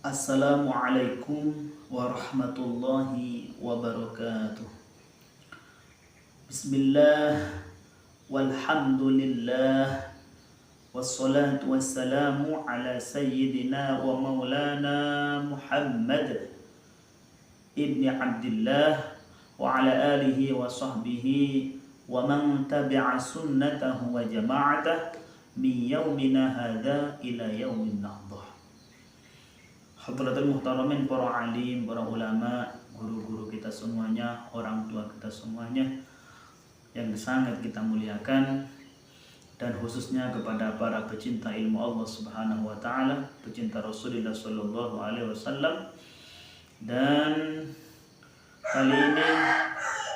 Assalamualaikum warahmatullahi wabarakatuh. Bismillah, walhamdulillah, wassalatu wassalamu ala sayyidina wa maulana Muhammad ibni Abdillah wa ala alihi wa sahbihi wa man tabi'a sunnatahu wa jama'atah min yaumina hadha ila yaumin nahdah. Hadratul muhtaramin, para alim, para ulama, guru-guru kita semuanya, orang tua kita semuanya yang sangat kita muliakan, dan khususnya kepada para pecinta ilmu Allah Subhanahu wa taala, pecinta Rasulullah sallallahu alaihi wasallam. Dan kali ini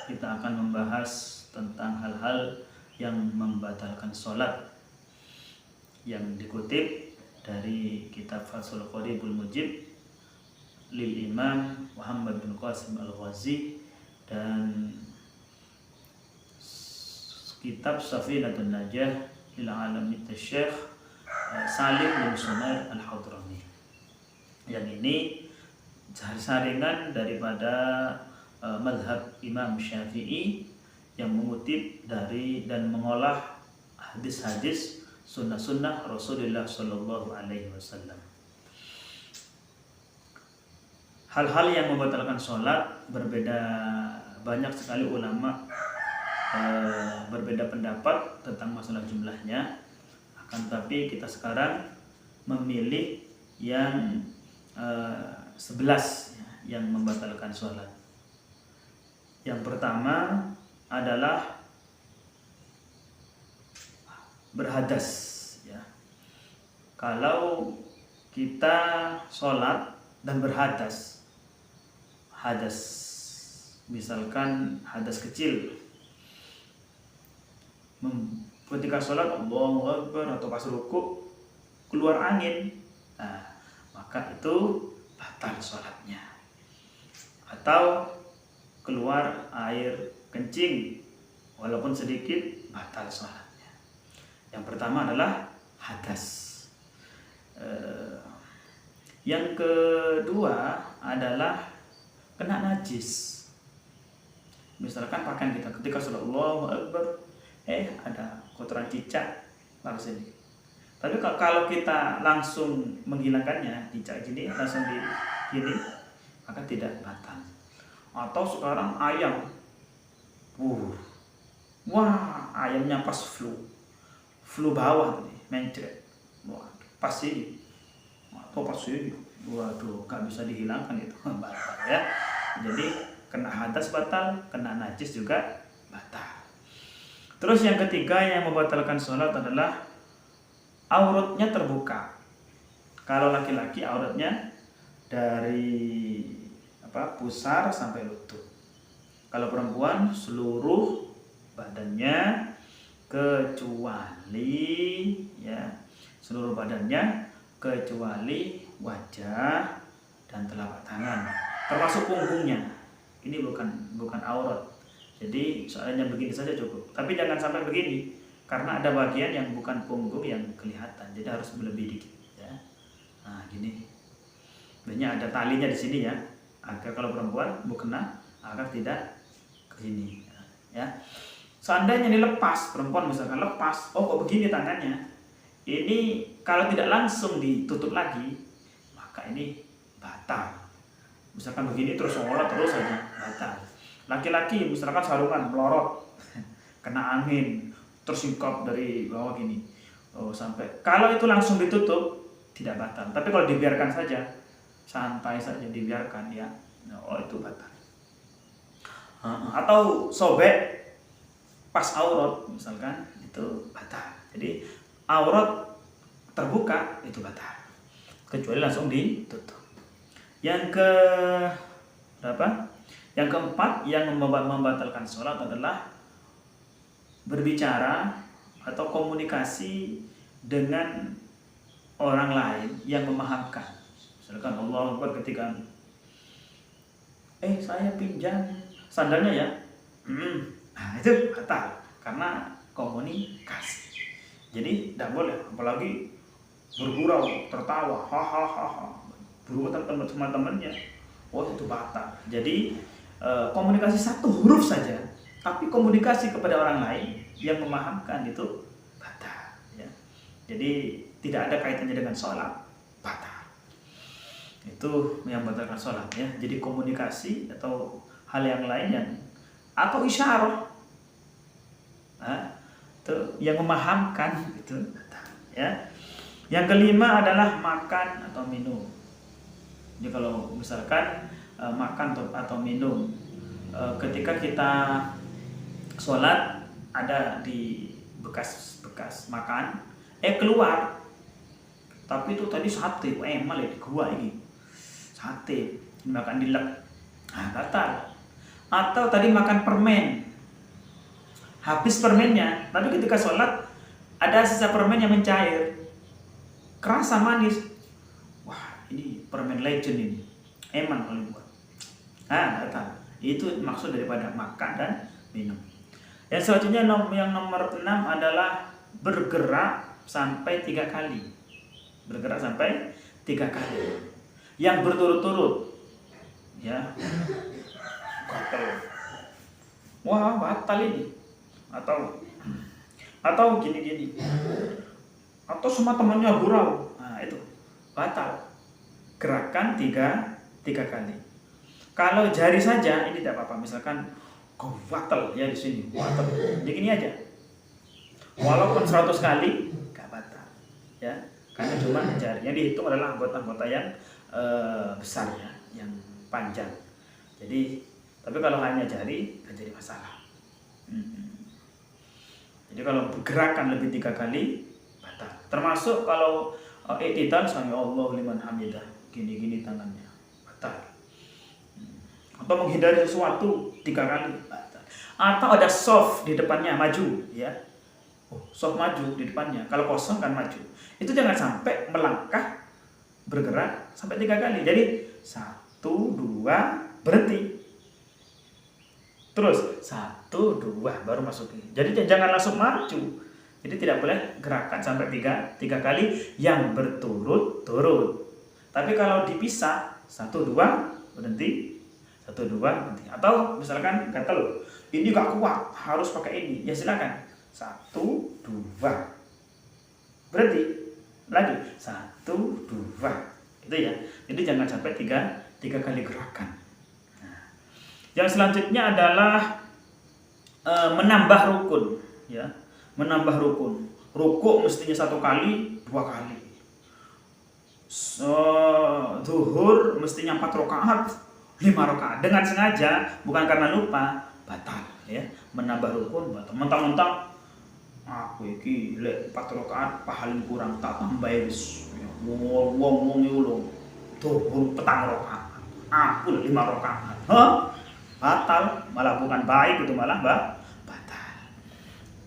kita akan membahas tentang hal-hal yang membatalkan sholat, yang dikutip dari kitab Fathul Qoribul Mujib lil Imam Muhammad bin Qasim Al-Ghazi dan kitab Safinatun Najah lil Alamit Syekh Salim bin Sunair Al-Hadrami. Yang ini saringan daripada madhab Imam Syafi'i yang mengutip dari dan mengolah hadis-hadis sunnah-sunnah Rasulullah Sallallahu Alaihi Wasallam. Hal-hal yang membatalkan sholat berbeda, banyak sekali ulama berbeda pendapat tentang masalah jumlahnya. Akan tapi kita sekarang memilih yang 11 yang membatalkan sholat. Yang pertama adalah berhadas, ya. Kalau kita sholat dan berhadas, hadas misalkan hadas kecil, ketika sholat Allahu Akbar atau pas ruku keluar angin, nah, maka itu batal sholatnya. Atau keluar air kencing walaupun sedikit, batal sholat. Yang pertama adalah hadas. Yang kedua adalah kena najis. Misalkan pakaian kita ketika sholat Allahu Akbar, ada kotoran cicak lalu sini. Tapi kalau kita langsung menghilangkannya, cicak gini langsung di gini, maka tidak batal. Atau sekarang ayam, ayamnya pas flu bawah nih, mencret, pas ini, atau pas ini, gak bisa dihilangkan itu, batal ya. Jadi kena hadas batal, kena najis juga batal. Terus yang ketiga yang membatalkan sholat adalah auratnya terbuka. Kalau laki-laki auratnya dari pusar sampai lutut. Kalau perempuan seluruh badannya kecuali wajah dan telapak tangan, termasuk punggungnya. Ini bukan aurat. Jadi soalnya begini saja cukup. Tapi jangan sampai begini, karena ada bagian yang bukan punggung yang kelihatan. Jadi harus lebih dikit, ya. Nah, gini. Banyak ada talinya di sini ya, agar kalau perempuan mukena agar tidak ke sini, ya. Seandainya dilepas, perempuan misalkan lepas, kok begini tangannya, ini kalau tidak langsung ditutup lagi, maka ini batal. Misalkan begini terus sholat terus saja, batal. Laki-laki misalkan sarungan melorot, kena angin, tersingkap dari bawah gini, sampai, kalau itu langsung ditutup tidak batal. Tapi kalau dibiarkan saja, santai saja dibiarkan, ya, itu batal. Atau sobek pas aurat misalkan, itu batal. Jadi aurat terbuka itu batal, kecuali langsung ditutup. Yang keempat yang membatalkan sholat adalah berbicara atau komunikasi dengan orang lain yang memahamkan. Misalkan Allah Akbar ketika saya pinjam sandalnya ya, nah itu batal karena komunikasi. Jadi tidak boleh, apalagi bergurau, tertawa, hahaha, guru sama temannya, itu batal. Jadi komunikasi satu huruf saja, tapi komunikasi kepada orang lain yang memahamkan itu batal. Ya. Jadi tidak ada kaitannya dengan sholat, batal. Itu yang batalkan sholat. Ya. Jadi komunikasi atau hal yang lain atau isyarat, itu yang memahamkan itu batal. Ya. Yang kelima adalah makan atau minum. Jadi kalau misalkan makan atau minum, ketika kita sholat ada di bekas makan, keluar, tapi itu tadi sate, malah di gua ini sate makan dilek, batal. Atau tadi makan permen, habis permennya, tapi ketika sholat ada sisa permen yang mencair, kerasa manis, wah ini permen legend ini, emang kalau buat, batal. Itu maksud daripada makan dan minum. Yang selanjutnya yang nomor 6 adalah bergerak sampai 3 kali. Bergerak sampai 3 kali. Yang berturut-turut, ya, batal. Wah batal ini. Atau gini. Atau semua temannya gurau, itu batal. Gerakan 3 kali. Kalau jari saja ini tidak apa-apa, misalkan kau batal ya di sini, batal. Jadi gini aja. Walaupun 100 kali gak batal. Ya, karena cuma jari. Yang dihitung adalah anggota-anggota yang besar ya, yang panjang. Jadi, tapi kalau hanya jari gak jadi masalah. Jadi kalau gerakan lebih 3 kali batal. Termasuk kalau i'tidal sami Allahu liman hamidah, gini-gini tangannya batal. Atau menghindari sesuatu 3 kali batal. Atau ada soft di depannya maju, ya. Soft maju di depannya. Kalau kosong kan maju. Itu jangan sampai melangkah bergerak sampai 3 kali. Jadi 1, 2 berhenti. Terus 1, 2 baru masukin. Jadi jangan langsung maju. Jadi tidak boleh gerakan sampai 3 kali yang berturut-turut. Tapi kalau dipisah 1, 2 berhenti, 1, 2 berhenti. Atau misalkan kata lo, ini gak kuat, harus pakai ini. Ya silakan. 1, 2 berhenti. Lagi 1, 2. Itu ya. Jadi jangan sampai 3 kali gerakan. Nah, yang selanjutnya adalah menambah rukun, ya. Menambah rukun. Rukuk mestinya 1 kali, 2 kali. Zuhur mestinya 4 rakaat, 5 rakaat. Dengan sengaja, bukan karena lupa, batal. Ya, menambah rukun batal. Mentang-mentang aku iki lek 4 rakaat pahalin kurang, tak tambah wis. Wong yo zuhur 4 rakaat. Aku 5 rakaat. Batal, malah bukan baik itu, malah batal.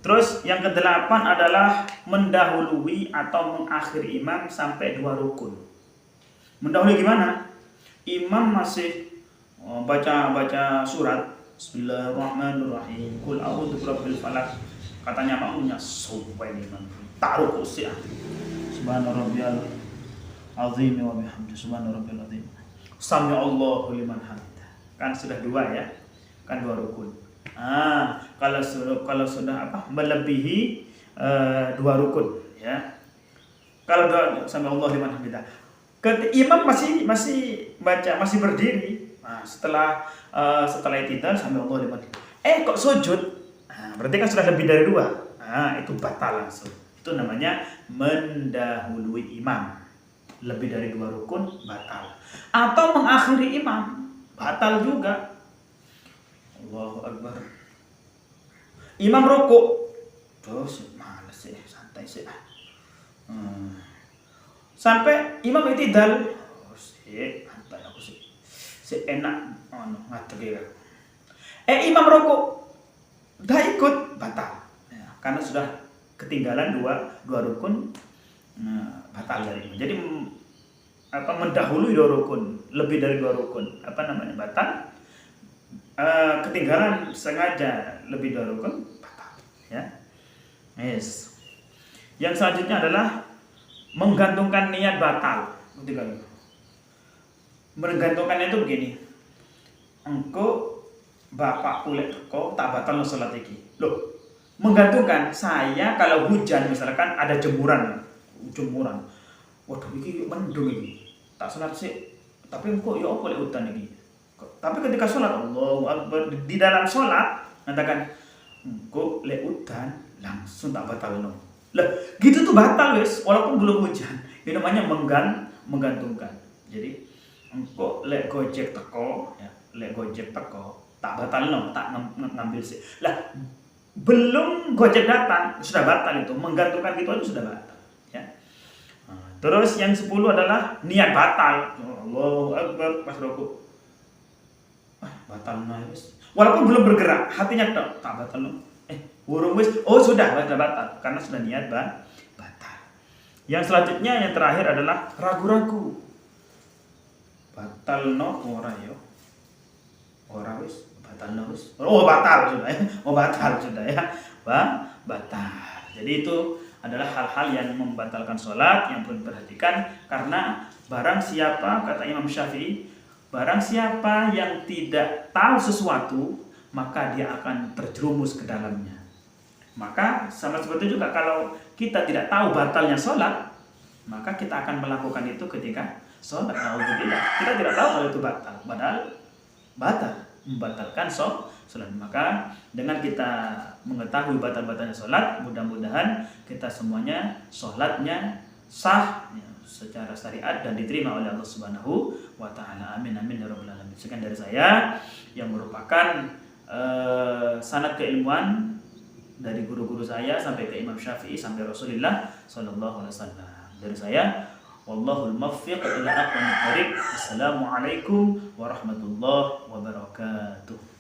Terus yang ke-8 adalah mendahului atau mengakhiri imam sampai 2 rukun. Mendahului gimana? Imam masih baca surat Bismillahirrahmanirrahim. Qul a'udzu birabbil falaq. Katanya makmumnya sampai imam. Taruh kursi. Subhana rabbiyal azim wa bihamdi subhana rabbil azim. Sami Allahu liman hamidah. Kan sudah 2 ya. Kan 2 rukun. Kalau sudah melebihi 2 rukun ya. Kalau 2 sami Allahu liman hamidah. Imam masih baca, masih berdiri. Setelah i'tidal sami Allahu liman hamidah. Kok sujud? Berarti kan sudah lebih dari 2. Itu batal langsung. Itu namanya mendahului imam. Lebih dari 2 rukun batal. Atau mengakhiri imam batal juga. Allahu Akbar. Imam rukuk. Terus males sih, santai sih. Sampai imam i'tidal. Santai aku sih. Enak ngadeg ya. Imam rukuk. Udah ikut batal. Ya, karena sudah ketinggalan 2 rukun, batal dari imam. Jadi mendahului 2 rukun, lebih dari 2 rukun. Batal. Ketinggalan sengaja lebih 2 rukun batal ya. Yes. Yang selanjutnya adalah menggantungkan niat batal. Menggantungkannya itu begini. Engko bapak kulit teko tak batal salat iki. Loh, menggantungkan saya kalau hujan misalkan ada jemuran. Waduh iki mendung iki. Tak salat sih. Tapi engko ya apa lek udan iki. Tapi ketika sholat Allahu Akbar di dalam sholat mengatakan engko lek udan langsung tak batalno. Lah, gitu tuh batal wis walaupun belum hujan. Itu namanya menggantungkan. Jadi engko lek Gojek teko ya, lek Gojek teko tak batalno, tak ngambil sih. Lah, belum Gojek datang sudah batal itu. Menggantungkan gitu aja sudah batal ya. Terus yang 10 adalah niat batal. Allahu Akbar pas rukuk. Batal wis. Walaupun belum bergerak, hatinya tak batal. Burung wis. Oh sudah batal karena sudah niat batal. Yang selanjutnya yang terakhir adalah ragu-ragu. Batalno ora yo. Ora wis, batalno wis. Oh batal sudah ya. Batal sudah ya. Batal. Jadi itu adalah hal-hal yang membatalkan sholat yang perlu diperhatikan karena barang siapa, kata Imam Syafi'i, barang siapa yang tidak tahu sesuatu maka dia akan terjerumus ke dalamnya. Maka sama seperti juga kalau kita tidak tahu batalnya sholat, maka kita akan melakukan itu ketika sholat. Alhamdulillah, kita tidak tahu kalau itu batal, padahal batal, membatalkan sholat. Maka dengan kita mengetahui batal-batalnya sholat, mudah-mudahan kita semuanya sholatnya sah ya, secara syariat dan diterima oleh Allah Subhanahu wa taala. Amin amin ya rabbal alamin. Sekian dari saya yang merupakan sanad keilmuan dari guru-guru saya sampai ke Imam Syafi'i sampai Rasulullah sallallahu alaihi wasallam. Dari saya, wallahul muwaffiq ila aqwamit thoriq. Assalamualaikum warahmatullahi wabarakatuh.